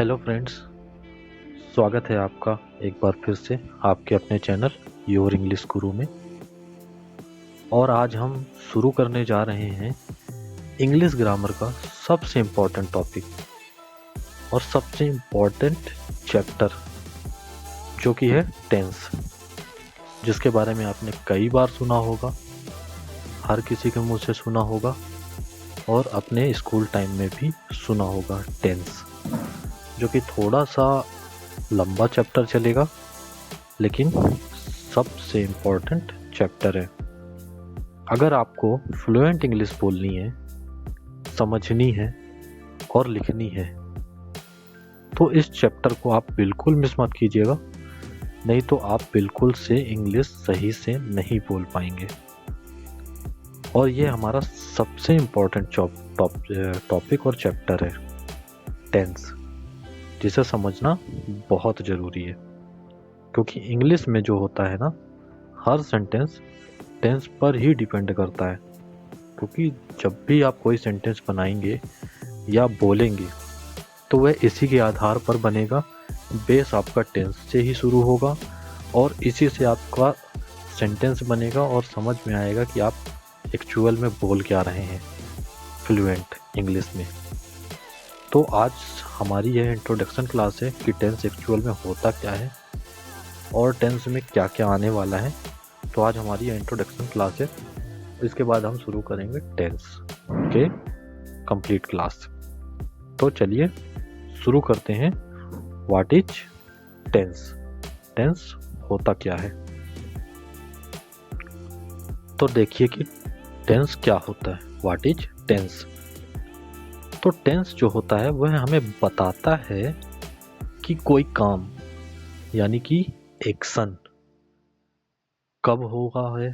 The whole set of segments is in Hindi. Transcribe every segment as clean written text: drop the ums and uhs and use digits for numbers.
हेलो फ्रेंड्स, स्वागत है आपका एक बार फिर से आपके अपने चैनल योर इंग्लिश गुरु में। और आज हम शुरू करने जा रहे हैं इंग्लिश ग्रामर का सबसे इम्पोर्टेंट टॉपिक और सबसे इम्पोर्टेंट चैप्टर, जो कि है टेंस, जिसके बारे में आपने कई बार सुना होगा, हर किसी के मुंह से सुना होगा और अपने स्कूल टाइम में भी सुना होगा। टेंस जो कि थोड़ा सा लंबा चैप्टर चलेगा, लेकिन सबसे इम्पोर्टेंट चैप्टर है। अगर आपको फ्लुएंट इंग्लिश बोलनी है, समझनी है और लिखनी है, तो इस चैप्टर को आप बिल्कुल मिस मत कीजिएगा, नहीं तो आप बिल्कुल से इंग्लिश सही से नहीं बोल पाएंगे। और ये हमारा सबसे इम्पोर्टेंट टॉपिक और चैप्टर है टेंस, जिसे समझना बहुत ज़रूरी है। क्योंकि इंग्लिश में जो होता है ना, हर सेंटेंस टेंस पर ही डिपेंड करता है। क्योंकि जब भी आप कोई सेंटेंस बनाएंगे या बोलेंगे तो वह इसी के आधार पर बनेगा। बेस आपका टेंस से ही शुरू होगा और इसी से आपका सेंटेंस बनेगा और समझ में आएगा कि आप एक्चुअल में बोल क्या रहे हैं फ्लुएंट इंग्लिश में। तो आज हमारी यह इंट्रोडक्शन क्लास है कि टेंस एक्चुअल में होता क्या है और टेंस में क्या क्या आने वाला है। तो आज हमारी यह इंट्रोडक्शन क्लास है, इसके बाद हम शुरू करेंगे टेंस के कंप्लीट क्लास। तो चलिए शुरू करते हैं। What is tense? टेंस होता क्या है? तो देखिए कि टेंस क्या होता है। What is tense? तो टेंस जो होता है वह हमें बताता है कि कोई काम यानी कि एक्शन कब होगा है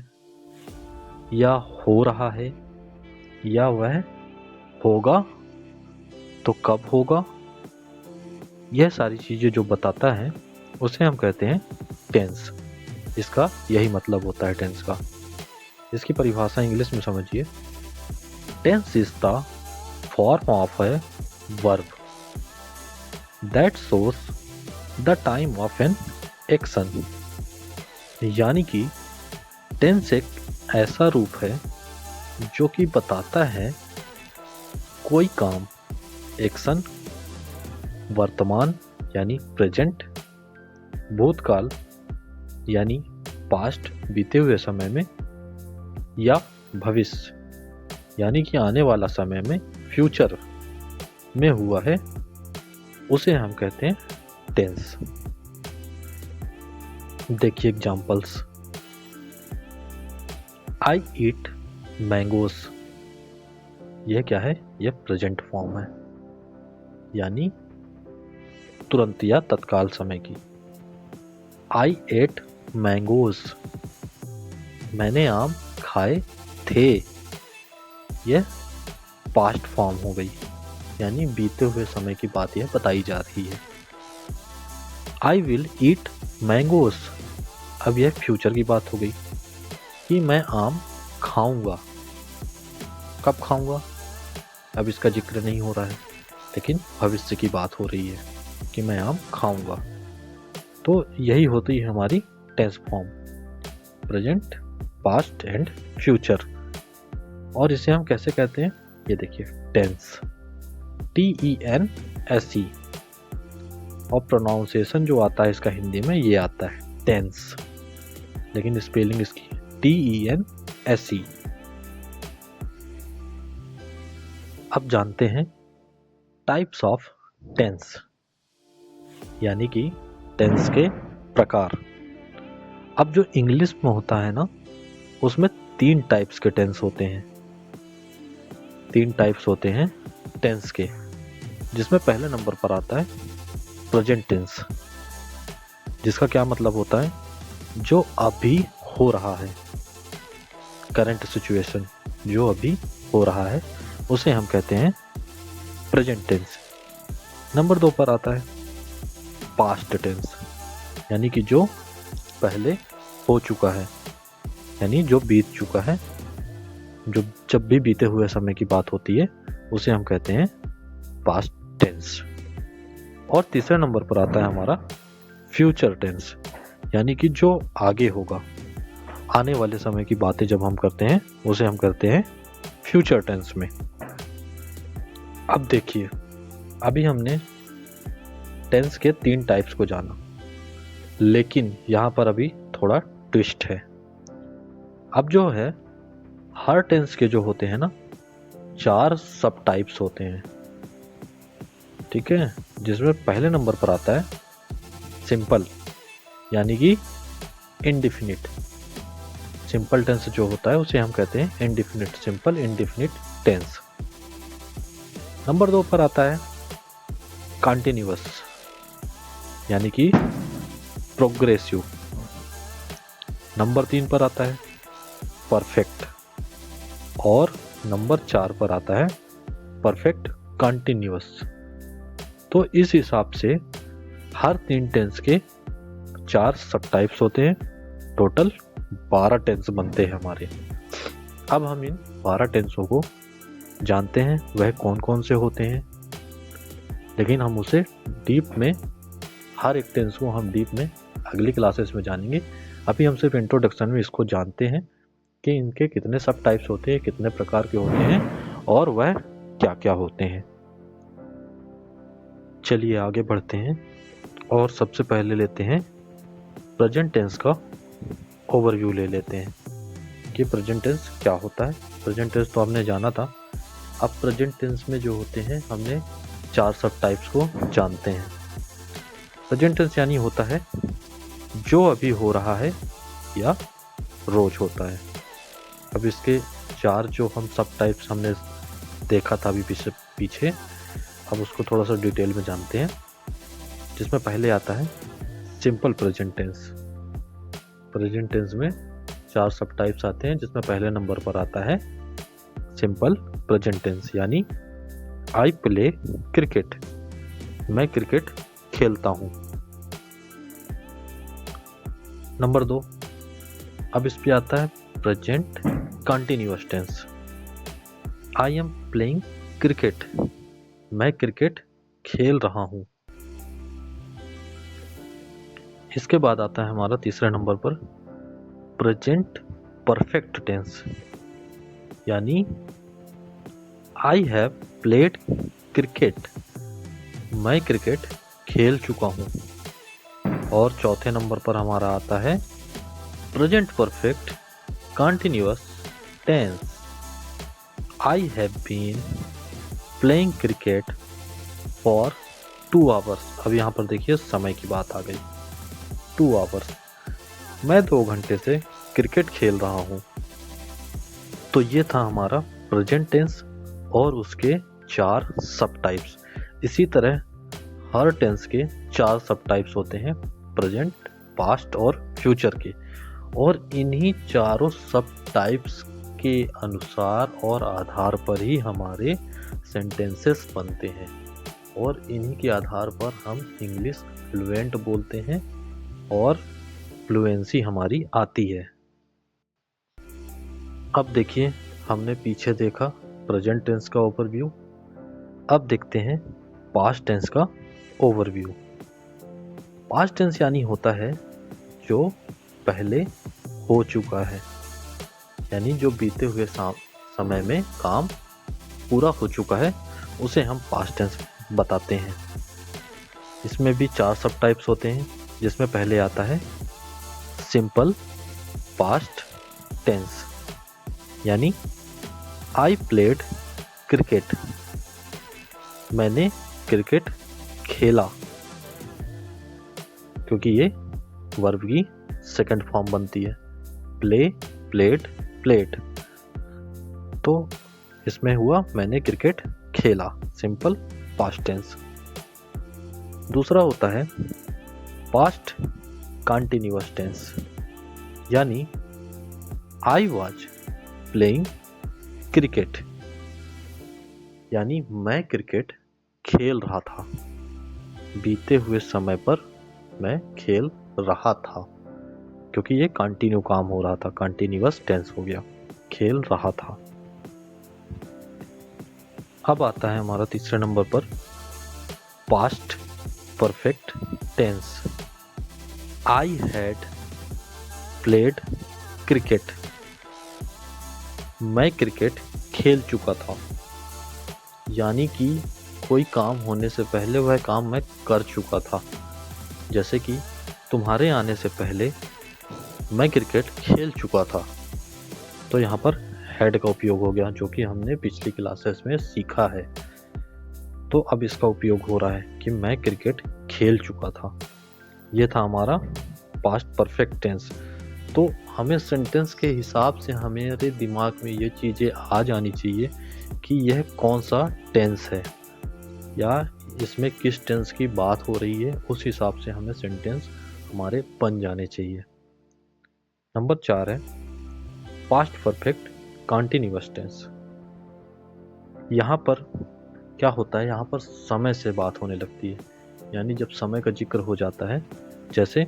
या हो रहा है या वह होगा तो कब होगा। यह सारी चीज़ें जो बताता है उसे हम कहते हैं टेंस। इसका यही मतलब होता है टेंस का। इसकी परिभाषा इंग्लिश में समझिए। Tense is the form of a verb that shows the time of an action। यानी कि टेंस एक ऐसा रूप है जो कि बताता है कोई काम, एक्शन, वर्तमान यानी प्रेजेंट, भूतकाल यानी पास्ट बीते हुए समय में, या भविष्य यानी कि आने वाला समय में, फ्यूचर में हुआ है, उसे हम कहते हैं टेंस। देखिए एग्जांपल्स। आई ईट मैंगोस। यह क्या है? यह प्रेजेंट फॉर्म है, यानी तुरंत या तत्काल समय की। आई एट मैंगोस, मैंने आम खाए थे। यह पास्ट फॉर्म हो गई, यानी बीते हुए समय की बात यह बताई जा रही है। आई विल ईट मैंगोस, अब यह फ्यूचर की बात हो गई कि मैं आम खाऊंगा। कब खाऊंगा अब इसका जिक्र नहीं हो रहा है, लेकिन भविष्य की बात हो रही है कि मैं आम खाऊंगा। तो यही होती है हमारी tense form, present, past and future. और इसे हम कैसे कहते हैं? ये देखिए टेंस, TENSE। और प्रोनाउंसिएशन जो आता है इसका हिंदी में, ये आता है टेंस, लेकिन स्पेलिंग इसकी TENSE। अब जानते हैं टाइप्स ऑफ टेंस, यानी कि टेंस के प्रकार। अब जो इंग्लिश में होता है ना, उसमें 3 टाइप्स के टेंस होते हैं। 3 टाइप्स होते हैं टेंस के, जिसमें पहले नंबर पर आता है प्रेजेंट टेंस, जिसका क्या मतलब होता है? जो अभी हो रहा है, करंट सिचुएशन जो अभी हो रहा है, उसे हम कहते हैं प्रेजेंट टेंस। नंबर 2 पर आता है पास्ट टेंस, यानी कि जो पहले हो चुका है, यानी जो बीत चुका है, जो जब भी बीते हुए समय की बात होती है उसे हम कहते हैं पास्ट टेंस। और तीसरे नंबर पर आता है हमारा फ्यूचर टेंस, यानी कि जो आगे होगा, आने वाले समय की बातें जब हम करते हैं उसे हम करते हैं फ्यूचर टेंस में। अब देखिए, अभी हमने टेंस के 3 टाइप्स को जाना, लेकिन यहाँ पर अभी थोड़ा ट्विस्ट है। अब जो है, हर टेंस के जो होते हैं ना 4 सब टाइप्स होते हैं, ठीक है, जिसमें पहले नंबर पर आता है सिंपल, यानी कि इंडिफिनिट। सिंपल टेंस जो होता है उसे हम कहते हैं indefinite, simple indefinite tense. Number 2 पर आता है कंटिन्यूअस, यानी कि प्रोग्रेसिव। नंबर 3 पर आता है परफेक्ट, और नंबर 4 पर आता है परफेक्ट कंटिन्यूअस। तो इस हिसाब से हर 3 टेंस के 4 सब टाइप्स होते हैं, टोटल 12 टेंस बनते हैं हमारे। अब हम इन 12 टेंसों को जानते हैं वह कौन कौन से होते हैं, लेकिन हम उसे डीप में, हर एक टेंस को हम डीप में अगली क्लासेस में जानेंगे। अभी हम सिर्फ इंट्रोडक्शन में इसको जानते हैं कि इनके कितने सब टाइप्स होते हैं, कितने प्रकार के होते हैं, और वह क्या क्या होते हैं। चलिए आगे बढ़ते हैं और सबसे पहले लेते हैं प्रेजेंट टेंस का ओवरव्यू ले लेते हैं कि प्रेजेंट टेंस क्या होता है। प्रेजेंट टेंस तो हमने जाना था, अब प्रेजेंट टेंस में जो होते हैं हमने 4 सब टाइप्स को जानते हैं। प्रेजेंट टेंस यानी होता है जो अभी हो रहा है या रोज होता है। अब इसके 4 जो हम सब टाइप्स हमने देखा था अभी पीछे, अब उसको थोड़ा सा डिटेल में जानते हैं, जिसमें पहले आता है simple present tense. Present tense में 4 सब टाइप्स आते हैं, जिसमें पहले नंबर पर आता है सिंपल प्रेजेंट टेंस, यानी आई प्ले क्रिकेट, मैं क्रिकेट खेलता हूं। नंबर 2, अब इस पे आता है present continuous tense, I am playing cricket, मैं क्रिकेट खेल रहा हूं। इसके बाद आता है हमारा तीसरे नंबर पर प्रेजेंट परफेक्ट टेंस, यानी आई हैव प्लेड क्रिकेट, मैं क्रिकेट खेल चुका हूं। और चौथे नंबर पर हमारा आता है present perfect continuous tense, I have been playing cricket for 2 hours. अब यहाँ पर देखिए समय की बात आ गई, 2 आवर्स, मैं 2 घंटे से क्रिकेट खेल रहा हूँ। तो ये था हमारा प्रेजेंट टेंस और उसके 4 सब टाइप्स। इसी तरह हर टेंस के 4 सब टाइप्स होते हैं, प्रेजेंट, पास्ट और फ्यूचर के, और इन्हीं चारों सब टाइप्स के अनुसार और आधार पर ही हमारे सेंटेंसेस बनते हैं, और इन्हीं के आधार पर हम इंग्लिश फ्लुएंट बोलते हैं और फ्लुएंसी हमारी आती है। अब देखिए, हमने पीछे देखा प्रेजेंट टेंस का ओवरव्यू, अब देखते हैं पास्ट टेंस का ओवरव्यू। पास्ट टेंस यानी होता है जो पहले हो चुका है, यानी जो बीते हुए समय में काम पूरा हो चुका है उसे हम पास्ट टेंस बताते हैं। इसमें भी 4 सब टाइप्स होते हैं, जिसमें पहले आता है सिंपल पास्ट टेंस, यानी आई प्लेड क्रिकेट, मैंने क्रिकेट खेला, क्योंकि ये वर्ब की सेकंड फॉर्म बनती है, प्ले, प्लेड, प्लेड, तो इसमें हुआ मैंने क्रिकेट खेला, सिंपल पास्ट टेंस। दूसरा होता है पास्ट कंटिन्यूअस टेंस, यानी आई वॉज प्लेइंग क्रिकेट, यानी मैं क्रिकेट खेल रहा था, बीते हुए समय पर मैं खेल रहा था, क्योंकि ये कंटिन्यू काम हो रहा था, कंटिन्यूअस टेंस हो गया, खेल रहा था। अब आता है हमारा तीसरे नंबर पर past perfect tense. I had played cricket. मैं क्रिकेट खेल चुका था, यानी कि कोई काम होने से पहले वह काम मैं कर चुका था। जैसे कि तुम्हारे आने से पहले मैं क्रिकेट खेल चुका था, तो यहाँ पर हैड का उपयोग हो गया, जो कि हमने पिछली क्लासेस में सीखा है। तो अब इसका उपयोग हो रहा है कि मैं क्रिकेट खेल चुका था। ये था हमारा पास्ट परफेक्ट टेंस। तो हमें सेंटेंस के हिसाब से हमारे दिमाग में ये चीज़ें आ जानी चाहिए कि यह कौन सा टेंस है या इसमें किस टेंस की बात हो रही है। उस हिसाब से हमें सेंटेंस हमारे बन जाने चाहिए। नंबर 4 है पास्ट परफेक्ट कॉन्टिन्यूअस टेंस। यहाँ पर क्या होता है, यहाँ पर समय से बात होने लगती है, यानी जब समय का जिक्र हो जाता है। जैसे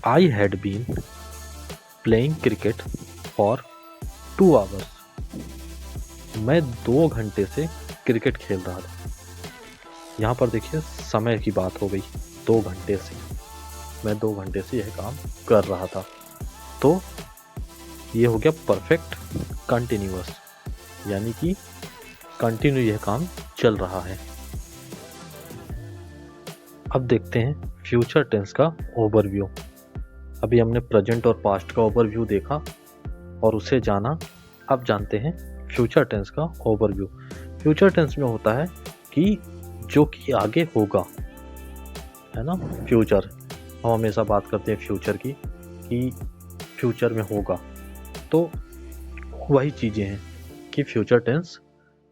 I had been playing cricket for 2 hours. मैं 2 घंटे से क्रिकेट खेल रहा था। यहाँ पर देखिए समय की बात हो गई, 2 घंटे से। मैं 2 घंटे से यह काम कर रहा था, तो ये हो गया परफेक्ट कंटिन्यूअस, यानी कि कंटिन्यू यह काम चल रहा है। अब देखते हैं फ्यूचर टेंस का ओवरव्यू। अभी हमने प्रेजेंट और पास्ट का ओवरव्यू देखा और उसे जाना। अब जानते हैं फ्यूचर टेंस का ओवरव्यू। फ्यूचर टेंस में होता है कि जो कि आगे होगा, है ना। फ्यूचर हम हमेशा बात करते हैं फ्यूचर की, कि फ्यूचर में होगा, तो वही चीज़ें हैं कि फ्यूचर टेंस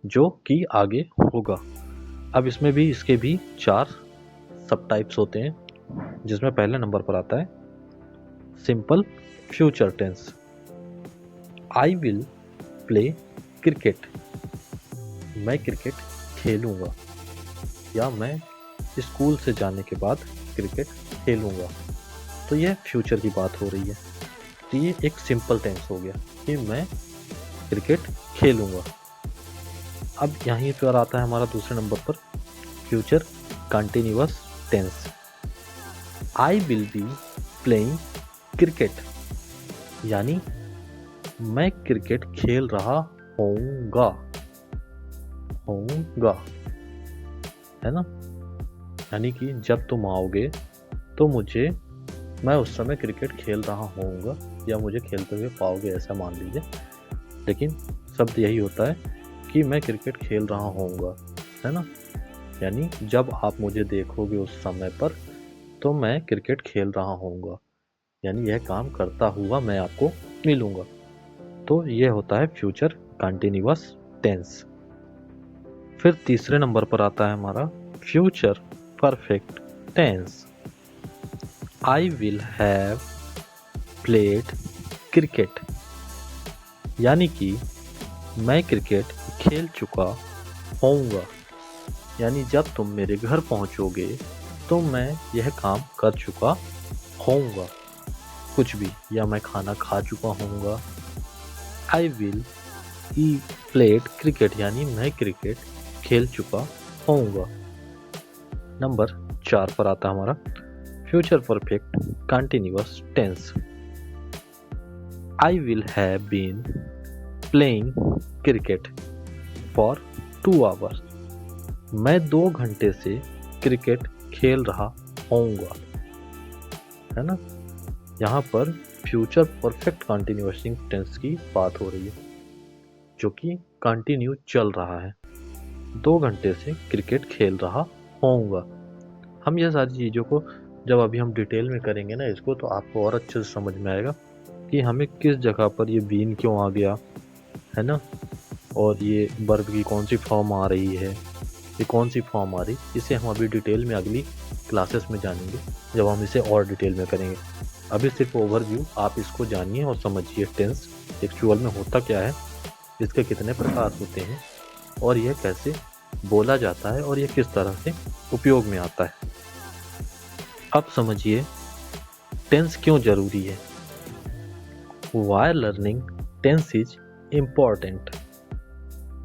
जो कि आगे होगा। अब इसमें भी इसके भी 4 सब टाइप्स होते हैं, जिसमें पहले नंबर पर आता है simple future tense. I will play cricket. मैं क्रिकेट खेलूँगा, या मैं स्कूल से जाने के बाद क्रिकेट खेलूँगा। तो यह फ्यूचर की बात हो रही है। तो ये एक सिंपल टेंस हो गया कि मैं क्रिकेट खेलूँगा। अब यहीं पर आता है हमारा दूसरे नंबर पर future continuous tense. I will be playing cricket, यानी मैं क्रिकेट खेल रहा होऊंगा, है ना। यानी कि जब तुम आओगे तो मैं उस समय क्रिकेट खेल रहा होऊंगा, या मुझे खेलते हुए पाओगे, ऐसा मान लीजिए। लेकिन शब्द यही होता है कि मैं क्रिकेट खेल रहा होऊंगा, है ना। यानी जब आप मुझे देखोगे उस समय पर, तो मैं क्रिकेट खेल रहा होऊंगा, यानी यह काम करता हुआ मैं आपको मिलूंगा। तो यह होता है फ्यूचर कंटिन्यूअस टेंस। फिर तीसरे नंबर पर आता है हमारा future perfect tense. I will have played cricket, यानी कि मैं क्रिकेट खेल चुका होऊंगा, यानी जब तुम मेरे घर पहुंचोगे तो मैं यह काम कर चुका होऊंगा, कुछ भी, या मैं खाना खा चुका होऊंगा। I will E played cricket, यानी मैं क्रिकेट खेल चुका होऊंगा। नंबर 4 पर आता हमारा future perfect continuous tense. I will have been playing cricket for 2 hours. मैं 2 घंटे से क्रिकेट खेल रहा होऊंगा, है ना। यहाँ पर फ्यूचर परफेक्ट कंटिन्यूअस टेंस की बात हो रही है, जो कि कंटिन्यू चल रहा है। 2 घंटे से क्रिकेट खेल रहा होऊंगा। हम ये सारी चीज़ों को जब अभी हम डिटेल में करेंगे ना इसको, तो आपको और अच्छे से समझ में आएगा कि हमें किस जगह पर ये बीन क्यों आ गया, है ना, और ये वर्ब की कौन सी फॉर्म आ रही है, ये कौन सी फॉर्म आ रही, इसे हम अभी डिटेल में अगली क्लासेस में जानेंगे, जब हम इसे और डिटेल में करेंगे। अभी सिर्फ ओवरव्यू आप इसको जानिए और समझिए टेंस एक्चुअल में होता क्या है, इसके कितने प्रकार होते हैं, और यह कैसे बोला जाता है, और यह किस तरह से उपयोग में आता है। अब समझिए टेंस क्यों जरूरी है। Why learning tense is important?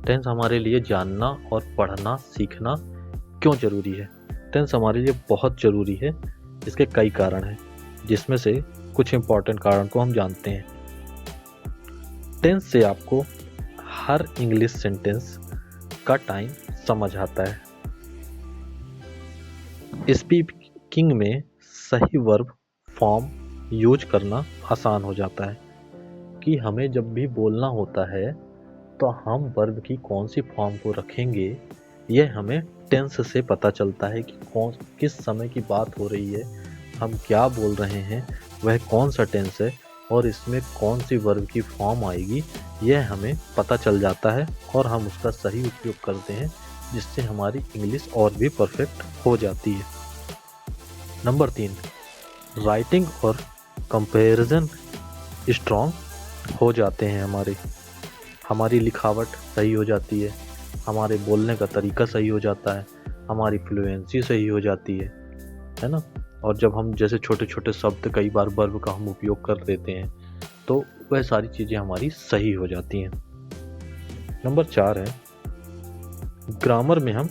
Tense हमारे लिए जानना और पढ़ना सीखना क्यों जरूरी है। टेंस हमारे लिए बहुत ज़रूरी है। इसके कई कारण हैं, जिसमें से कुछ इम्पॉर्टेंट कारण को हम जानते हैं। टेंस से आपको हर इंग्लिश सेंटेंस का टाइम समझ आता है। स्पीकिंग में सही वर्ब फॉर्म यूज करना आसान हो जाता है कि हमें जब भी बोलना होता है तो हम वर्ब की कौन सी फॉर्म को रखेंगे, यह हमें टेंस से पता चलता है कि किस समय की बात हो रही है, हम क्या बोल रहे हैं, वह कौन सा टेंस है और इसमें कौन सी वर्ब की फॉर्म आएगी, यह हमें पता चल जाता है और हम उसका सही उपयोग करते हैं, जिससे हमारी इंग्लिश और भी परफेक्ट हो जाती है। नंबर 3, राइटिंग और कंपैरिजन स्ट्रॉन्ग हो जाते हैं। हमारी लिखावट सही हो जाती है, हमारे बोलने का तरीका सही हो जाता है, हमारी फ्लुएंसी सही हो जाती है ना। और जब हम जैसे छोटे छोटे शब्द कई बार वर्ब का हम उपयोग कर देते हैं तो वह सारी चीज़ें हमारी सही हो जाती हैं। नंबर 4 है, ग्रामर में हम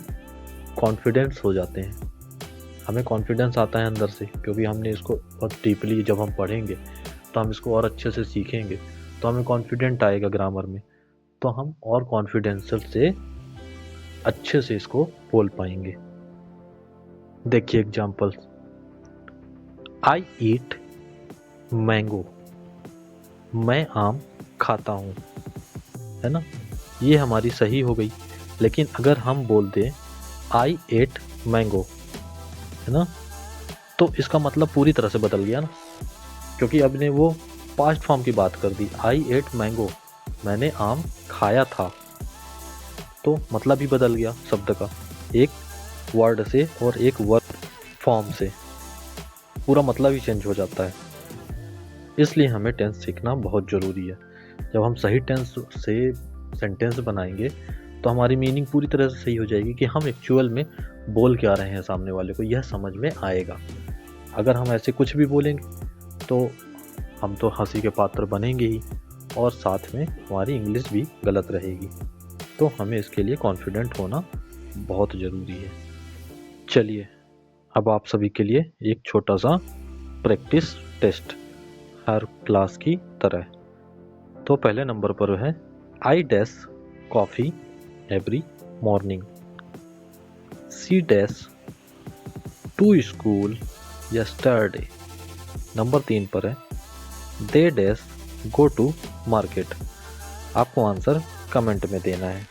कॉन्फिडेंस हो जाते हैं। हमें कॉन्फिडेंस आता है अंदर से, क्योंकि हमने इसको बहुत डीपली जब हम पढ़ेंगे तो हम इसको और अच्छे से सीखेंगे तो हमें कॉन्फिडेंट आएगा ग्रामर में, तो हम और कॉन्फिडेंशियल से अच्छे से इसको बोल पाएंगे। देखिए एग्जाम्पल्स, आई ईट मैंगो, मैं आम खाता हूँ, है ना। ये हमारी सही हो गई। लेकिन अगर हम बोल दें आई एट मैंगो, है ना, तो इसका मतलब पूरी तरह से बदल गया ना, क्योंकि अब ने वो पास्ट फॉर्म की बात कर दी। आई एट मैंगो, मैंने आम खाया था, तो मतलब ही बदल गया शब्द का, एक वर्ड से और एक वर्ब फॉर्म से पूरा मतलब ही चेंज हो जाता है। इसलिए हमें टेंस सीखना बहुत ज़रूरी है। जब हम सही टेंस से सेंटेंस बनाएंगे तो हमारी मीनिंग पूरी तरह से सही हो जाएगी कि हम एक्चुअल में बोल क्या रहे हैं, सामने वाले को यह समझ में आएगा। अगर हम ऐसे कुछ भी बोलेंगे तो हम तो हंसी के पात्र बनेंगे ही, और साथ में हमारी इंग्लिश भी गलत रहेगी। तो हमें इसके लिए कॉन्फिडेंट होना बहुत ज़रूरी है। चलिए अब आप सभी के लिए एक छोटा सा प्रैक्टिस टेस्ट, हर क्लास की तरह। तो पहले नंबर पर है, I dash coffee every morning, she dash to school yesterday. Number 3 पर है, they dash go to market. आपको आंसर कमेंट में देना है।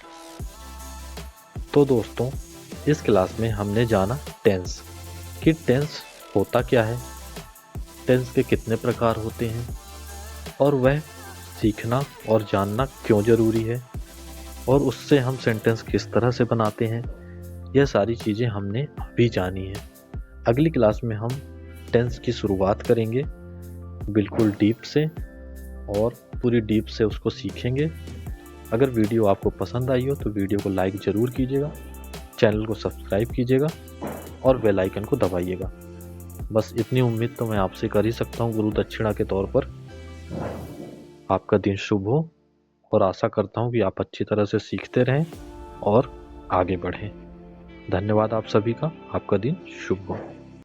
तो दोस्तों, इस क्लास में हमने जाना टेंस कि टेंस होता क्या है, टेंस के कितने प्रकार होते हैं, और वह सीखना और जानना क्यों ज़रूरी है, और उससे हम सेंटेंस किस तरह से बनाते हैं। यह सारी चीज़ें हमने अभी जानी है। अगली क्लास में हम टेंस की शुरुआत करेंगे बिल्कुल डीप से, और पूरी डीप से उसको सीखेंगे। अगर वीडियो आपको पसंद आई हो तो वीडियो को लाइक ज़रूर कीजिएगा, चैनल को सब्सक्राइब कीजिएगा और बेल आइकन को दबाइएगा। बस इतनी उम्मीद तो मैं आपसे कर ही सकता हूँ गुरु दक्षिणा के तौर पर। आपका दिन शुभ हो, और आशा करता हूँ कि आप अच्छी तरह से सीखते रहें और आगे बढ़ें। धन्यवाद आप सभी का। आपका दिन शुभ हो।